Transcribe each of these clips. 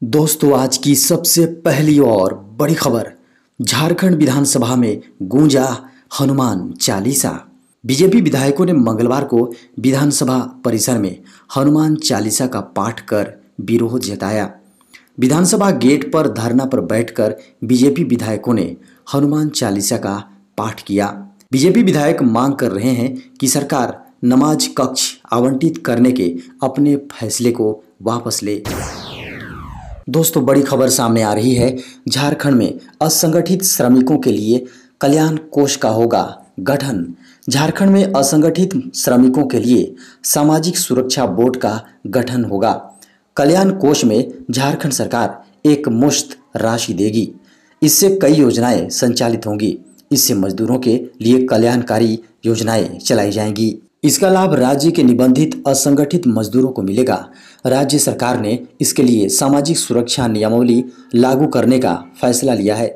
दोस्तों, आज की सबसे पहली और बड़ी खबर। झारखंड विधानसभा में गूंजा हनुमान चालीसा। बीजेपी विधायकों ने मंगलवार को विधानसभा परिसर में हनुमान चालीसा का पाठ कर विरोध जताया। विधानसभा गेट पर धरना पर बैठकर बीजेपी विधायकों ने हनुमान चालीसा का पाठ किया। बीजेपी विधायक मांग कर रहे हैं कि सरकार नमाज कक्ष आवंटित करने के अपने फैसले को वापस ले। दोस्तों, बड़ी खबर सामने आ रही है। झारखंड में असंगठित श्रमिकों के लिए कल्याण कोष का होगा गठन। झारखंड में असंगठित श्रमिकों के लिए सामाजिक सुरक्षा बोर्ड का गठन होगा। कल्याण कोष में झारखंड सरकार एक मुश्त राशि देगी। इससे कई योजनाएं संचालित होंगी। इससे मजदूरों के लिए कल्याणकारी योजनाएं चलाई जाएंगी। इसका लाभ राज्य के निबंधित असंगठित मजदूरों को मिलेगा। राज्य सरकार ने इसके लिए सामाजिक सुरक्षा नियमावली लागू करने का फैसला लिया है।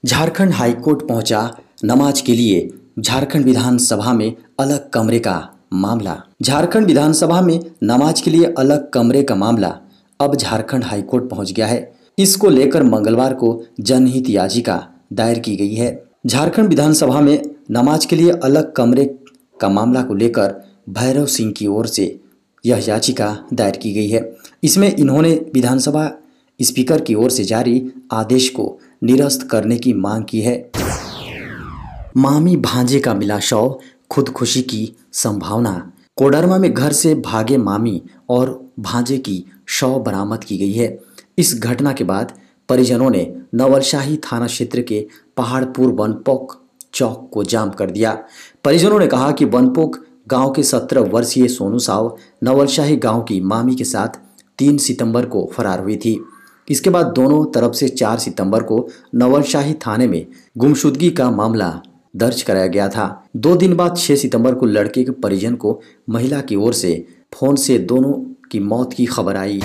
झारखंड हाईकोर्ट पहुंचा नमाज के लिए झारखंड विधानसभा में अलग कमरे का मामला। झारखंड विधानसभा में नमाज के लिए अलग कमरे का मामला अब झारखंड हाईकोर्ट पहुंच गया है। इसको लेकर मंगलवार को जनहित याचिका दायर की गई है। झारखंड विधानसभा में नमाज के लिए अलग कमरे का मामला को लेकर भैरव सिंह की ओर से यह याचिका दायर की गई है। इसमें इन्होंने विधानसभा स्पीकर की ओर से जारी आदेश को निरस्त करने की मांग की है। मामी भांजे का मिला शव, खुदकुशी की संभावना। कोडरमा में घर से भागे मामी और भांजे की शव बरामद की गई है। इस घटना के बाद परिजनों ने नवलशाही थाना क्षेत्र के पहाड़पुर वनपोक चौक को जाम कर दिया। परिजनों ने कहा कि वनपोक गांव के 17 वर्षीय सोनू साव नवलशाही गांव की मामी के साथ 3 सितंबर को फरार हुई थी। इसके बाद दोनों तरफ से 4 सितंबर को नवलशाही थाने में गुमशुदगी का मामला दर्ज कराया गया था। 2 दिन बाद 6 सितंबर को लड़के के परिजन को महिला की ओर से फोन से दोनों की मौत की खबर आई।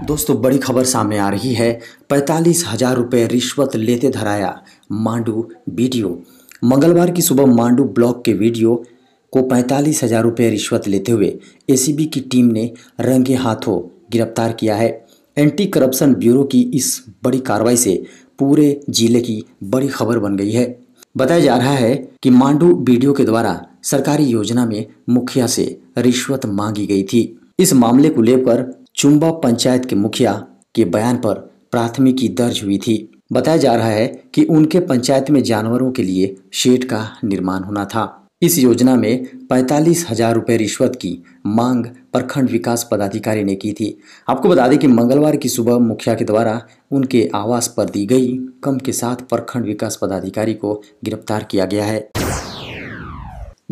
दोस्तों, बड़ी खबर सामने आ रही है। 45,000 रुपये रिश्वत लेते धराया मांडू वीडियो। मंगलवार की सुबह मांडू ब्लॉक के वीडियो को 45,000 रुपये रिश्वत लेते हुए एसीबी की टीम ने रंगे हाथों गिरफ्तार किया है। एंटी करप्शन ब्यूरो की इस बड़ी कार्रवाई से पूरे जिले की बड़ी खबर बन गई है। बताया जा रहा है कि मांडू वीडियो के द्वारा सरकारी योजना में मुखिया से रिश्वत मांगी गई थी। इस मामले को लेकर चुम्बा पंचायत के मुखिया के बयान पर प्राथमिकी दर्ज हुई थी। बताया जा रहा है कि उनके पंचायत में जानवरों के लिए शेड का निर्माण होना था। इस योजना में 45,000 रुपये रिश्वत की मांग प्रखंड विकास पदाधिकारी ने की थी। आपको बता दें कि मंगलवार की सुबह मुखिया के द्वारा उनके आवास पर दी गई रकम के साथ प्रखंड विकास पदाधिकारी को गिरफ्तार किया गया है।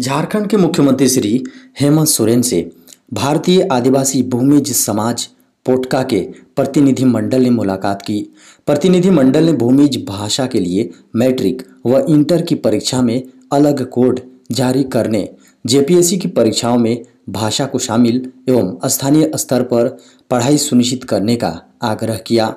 झारखंड के मुख्यमंत्री श्री हेमंत सोरेन से भारतीय आदिवासी भूमिज समाज पोटका के प्रतिनिधि मंडल ने मुलाकात की। प्रतिनिधि मंडल ने भूमिज भाषा के लिए मैट्रिक व इंटर की परीक्षा में अलग कोड जारी करने, जेपीएससी की परीक्षाओं में भाषा को शामिल एवं स्थानीय स्तर पर पढ़ाई सुनिश्चित करने का आग्रह किया।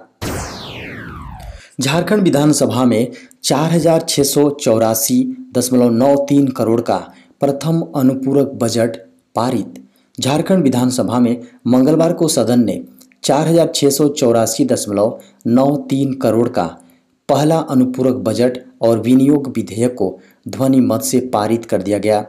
झारखंड विधानसभा में 4,684.93 करोड़ का प्रथम अनुपूरक बजट पारित। झारखंड विधानसभा में मंगलवार को सदन ने 4,684.93 करोड़ का पहला अनुपूरक बजट और विनियोग विधेयक को ध्वनि मत से पारित कर दिया गया।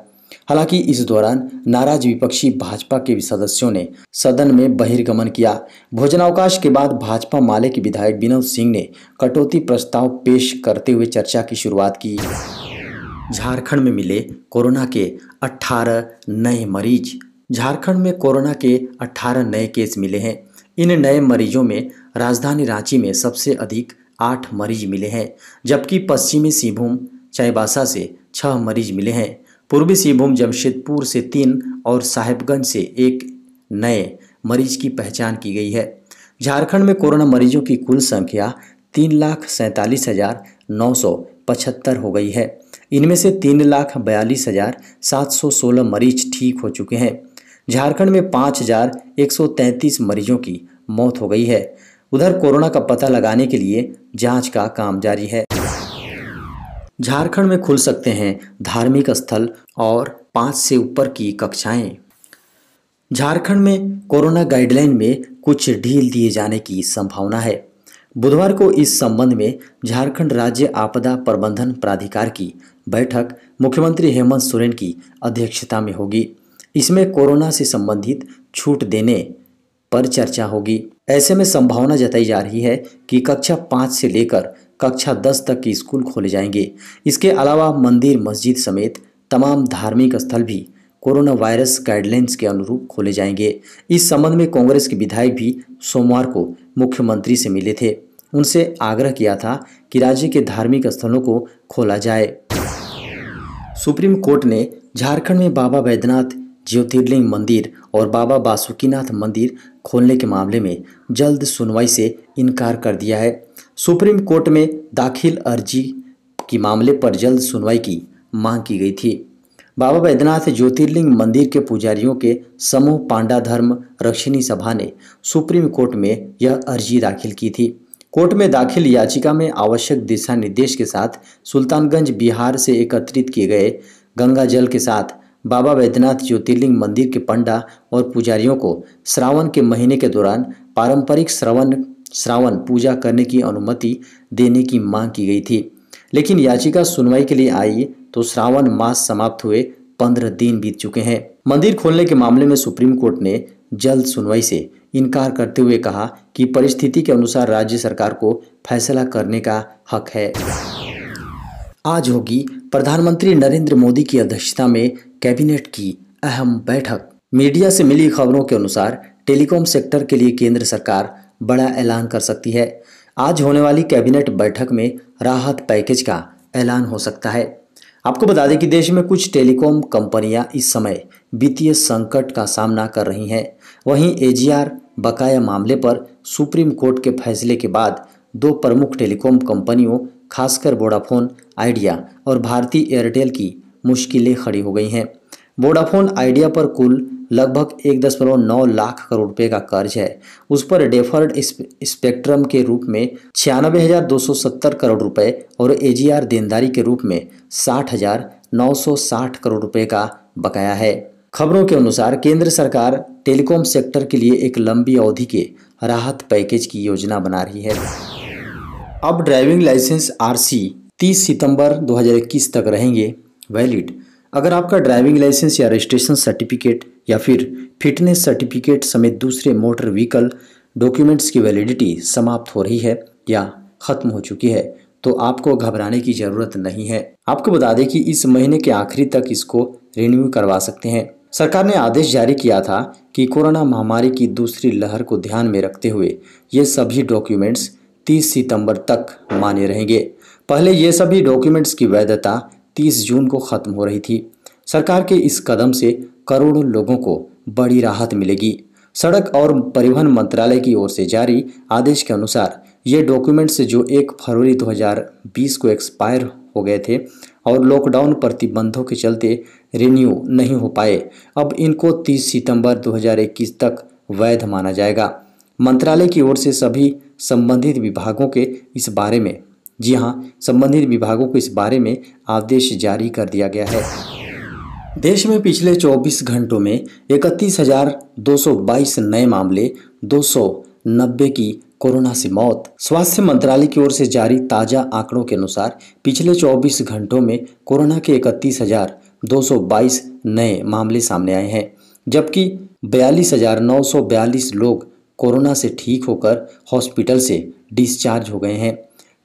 हालांकि इस दौरान नाराज विपक्षी भाजपा के सदस्यों ने सदन में बहिर्गमन किया। भोजनावकाश के बाद भाजपा माले के विधायक विनोद सिंह ने कटौती प्रस्ताव पेश करते हुए चर्चा की शुरुआत की। झारखंड में मिले कोरोना के 18 नए मरीज। झारखंड में कोरोना के 18 नए केस मिले हैं। इन नए मरीजों में राजधानी रांची में सबसे अधिक 8 मरीज मिले हैं, जबकि पश्चिमी सिंहभूम चाईबासा से 6 मरीज मिले हैं। पूर्वी सिंहभूम जमशेदपुर से 3 और साहेबगंज से 1 नए मरीज की पहचान की गई है। झारखंड में कोरोना मरीजों की कुल संख्या 3,47,975 हो गई है। इनमें से 3,42,716 मरीज ठीक हो चुके हैं। झारखंड में 5,133 मरीजों की मौत हो गई है। उधर कोरोना का पता लगाने के लिए जांच का काम जारी है। झारखंड में खुल सकते हैं धार्मिक स्थल और 5 से ऊपर की कक्षाएं। झारखंड में कोरोना गाइडलाइन में कुछ ढील दिए जाने की संभावना है। बुधवार को इस संबंध में झारखंड राज्य आपदा प्रबंधन प्राधिकार की बैठक मुख्यमंत्री हेमंत सोरेन की अध्यक्षता में होगी। इसमें कोरोना से संबंधित छूट देने पर चर्चा होगी। ऐसे में संभावना जताई जा रही है कि कक्षा 5 से लेकर कक्षा 10 तक के स्कूल खोले जाएंगे। इसके अलावा मंदिर, मस्जिद समेत तमाम धार्मिक स्थल भी कोरोना वायरस गाइडलाइंस के अनुरूप खोले जाएंगे। इस संबंध में कांग्रेस के विधायक भी सोमवार को मुख्यमंत्री से मिले थे। उनसे आग्रह किया था कि राज्य के धार्मिक स्थलों को खोला जाए। सुप्रीम कोर्ट ने झारखंड में बाबा बैद्यनाथ ज्योतिर्लिंग मंदिर और बाबा बासुकीनाथ मंदिर खोलने के मामले में जल्द सुनवाई से इनकार कर दिया है। सुप्रीम कोर्ट में दाखिल अर्जी के मामले पर जल्द सुनवाई की मांग की गई थी। बाबा बैद्यनाथ ज्योतिर्लिंग मंदिर के पुजारियों के समूह पांडा धर्म रक्षिणी सभा ने सुप्रीम कोर्ट में यह अर्जी दाखिल की थी। कोर्ट में दाखिल याचिका में आवश्यक दिशा निर्देश के साथ सुल्तानगंज बिहार से एकत्रित किए गए गंगा जल के साथ बाबा बैद्यनाथ ज्योतिर्लिंग मंदिर के पंडा और पुजारियों को श्रावण के महीने के दौरान पारंपरिक श्रावण पूजा करने की अनुमति देने की मांग की गई थी। लेकिन याचिका सुनवाई के लिए आई तो श्रावण मास समाप्त हुए 15 दिन बीत चुके हैं। मंदिर खोलने के मामले में सुप्रीम कोर्ट ने जल्द सुनवाई से इनकार करते हुए कहा कि परिस्थिति के अनुसार राज्य सरकार को फैसला करने का हक है। आज होगी प्रधानमंत्री नरेंद्र मोदी की अध्यक्षता में कैबिनेट की अहम बैठक। मीडिया से मिली खबरों के अनुसार टेलीकॉम सेक्टर के लिए केंद्र सरकार बड़ा ऐलान कर सकती है। आज होने वाली कैबिनेट बैठक में राहत पैकेज का ऐलान हो सकता है। आपको बता दें कि देश में कुछ टेलीकॉम कंपनियां इस समय वित्तीय संकट का सामना कर रही हैं। वहीं एजीआर बकाया मामले पर सुप्रीम कोर्ट के फैसले के बाद दो प्रमुख टेलीकॉम कंपनियों खासकर वोडाफोन आइडिया और भारती एयरटेल की मुश्किलें खड़ी हो गई हैं। वोडाफोन आइडिया पर कुल लगभग 1.9 लाख करोड़ रुपए का कर्ज है। उस पर डेफर्ड स्पेक्ट्रम के रूप में 96,270 करोड़ रुपए और एजीआर देनदारी के रूप में 60,960 करोड़ रुपए का बकाया है। खबरों के अनुसार केंद्र सरकार टेलीकॉम सेक्टर के लिए एक लंबी अवधि के राहत पैकेज की योजना बना रही है। अब ड्राइविंग लाइसेंस आरसी 30 सितंबर 2021 तक रहेंगे वैलिड। अगर आपका ड्राइविंग लाइसेंस या रजिस्ट्रेशन सर्टिफिकेट या फिर फिटनेस सर्टिफिकेट समेत दूसरे मोटर व्हीकल डॉक्यूमेंट्स की वैलिडिटी समाप्त हो रही है या खत्म हो चुकी है तो आपको घबराने की ज़रूरत नहीं है। आपको बता दें कि इस महीने के आखिरी तक इसको रिन्यू करवा सकते हैं। सरकार ने आदेश जारी किया था कि कोरोना महामारी की दूसरी लहर को ध्यान में रखते हुए ये सभी डॉक्यूमेंट्स 30 सितंबर तक मान्य रहेंगे। पहले ये सभी डॉक्यूमेंट्स की वैधता 30 जून को खत्म हो रही थी। सरकार के इस कदम से करोड़ों लोगों को बड़ी राहत मिलेगी। सड़क और परिवहन मंत्रालय की ओर से जारी आदेश के अनुसार ये डॉक्यूमेंट्स जो 1 फरवरी 2020 को एक्सपायर हो गए थे और लॉकडाउन प्रतिबंधों के चलते रिन्यू नहीं हो पाए, अब इनको 30 सितंबर 2021 तक वैध माना जाएगा। मंत्रालय की ओर से सभी संबंधित विभागों के इस बारे में संबंधित विभागों को इस बारे में आदेश जारी कर दिया गया है। देश में पिछले 24 घंटों में 31,222 नए मामले, 290 की कोरोना से मौत। स्वास्थ्य मंत्रालय की ओर से जारी ताज़ा आंकड़ों के अनुसार पिछले 24 घंटों में कोरोना के 31,222 नए मामले सामने आए हैं, जबकि 42,942 लोग कोरोना से ठीक होकर हॉस्पिटल से डिस्चार्ज हो गए हैं।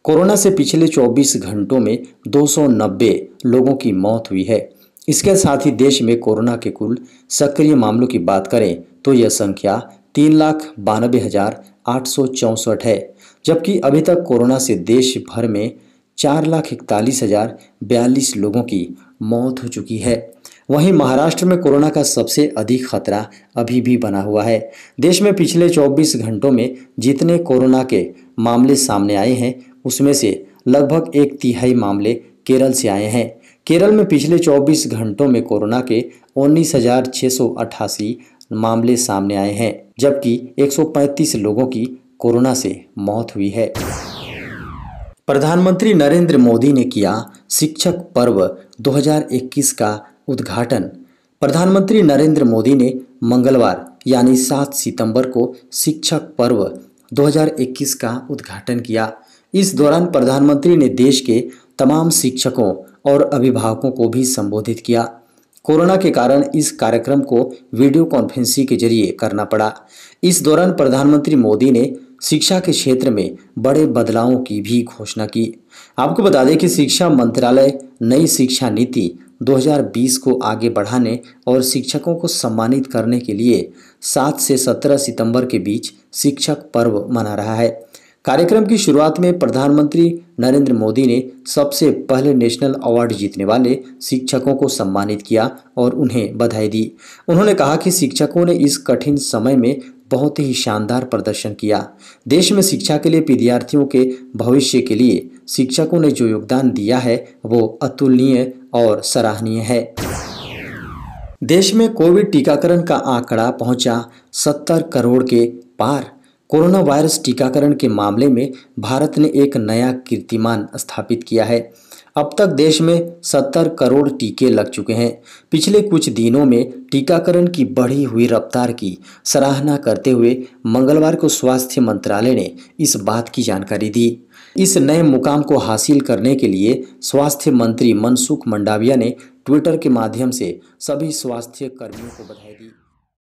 कोरोना से पिछले 24 घंटों में 290 लोगों की मौत हुई है। इसके साथ ही देश में कोरोना के कुल सक्रिय मामलों की बात करें तो यह संख्या 3,92,864 है, जबकि अभी तक कोरोना से देश भर में 4,41,042 लोगों की मौत हो चुकी है। वहीं महाराष्ट्र में कोरोना का सबसे अधिक खतरा अभी भी बना हुआ है। देश में पिछले 24 घंटों में जितने कोरोना के मामले सामने आए हैं उसमें से लगभग 1/3 मामले केरल से आए हैं। केरल में पिछले 24 घंटों में कोरोना के 19,688 मामले सामने आए हैं, जबकि 135 लोगों की कोरोना से मौत हुई है। प्रधानमंत्री नरेंद्र मोदी ने किया शिक्षक पर्व 2021 का उद्घाटन। प्रधानमंत्री नरेंद्र मोदी ने मंगलवार यानी 7 सितंबर को शिक्षक पर्व 2021 का उद्घाटन किया। इस दौरान प्रधानमंत्री ने देश के तमाम शिक्षकों और अभिभावकों को भी संबोधित किया। कोरोना के कारण इस कार्यक्रम को वीडियो कॉन्फ्रेंसिंग के जरिए करना पड़ा। इस दौरान प्रधानमंत्री मोदी ने शिक्षा के क्षेत्र में बड़े बदलावों की भी घोषणा की। आपको बता दें कि शिक्षा मंत्रालय नई शिक्षा नीति 2020 को आगे बढ़ाने और शिक्षकों को सम्मानित करने के लिए 7 से 17 सितंबर के बीच शिक्षक पर्व मना रहा है। कार्यक्रम की शुरुआत में प्रधानमंत्री नरेंद्र मोदी ने सबसे पहले नेशनल अवार्ड जीतने वाले शिक्षकों को सम्मानित किया और उन्हें बधाई दी। उन्होंने कहा कि शिक्षकों ने इस कठिन समय में बहुत ही शानदार प्रदर्शन किया। देश में शिक्षा के लिए विद्यार्थियों के भविष्य के लिए शिक्षकों ने जो योगदान दिया है वो अतुलनीय और सराहनीय है। देश में कोविड टीकाकरण का आंकड़ा पहुंचा 70 करोड़ के पार। कोरोना वायरस टीकाकरण के मामले में भारत ने एक नया कीर्तिमान स्थापित किया है। अब तक देश में 70 करोड़ टीके लग चुके हैं। पिछले कुछ दिनों में टीकाकरण की बढ़ी हुई रफ्तार की सराहना करते हुए मंगलवार को स्वास्थ्य मंत्रालय ने इस बात की जानकारी दी। इस नए मुकाम को हासिल करने के लिए स्वास्थ्य मंत्री मनसुख मंडाविया ने ट्विटर के माध्यम से सभी स्वास्थ्य कर्मियों को बधाई दी।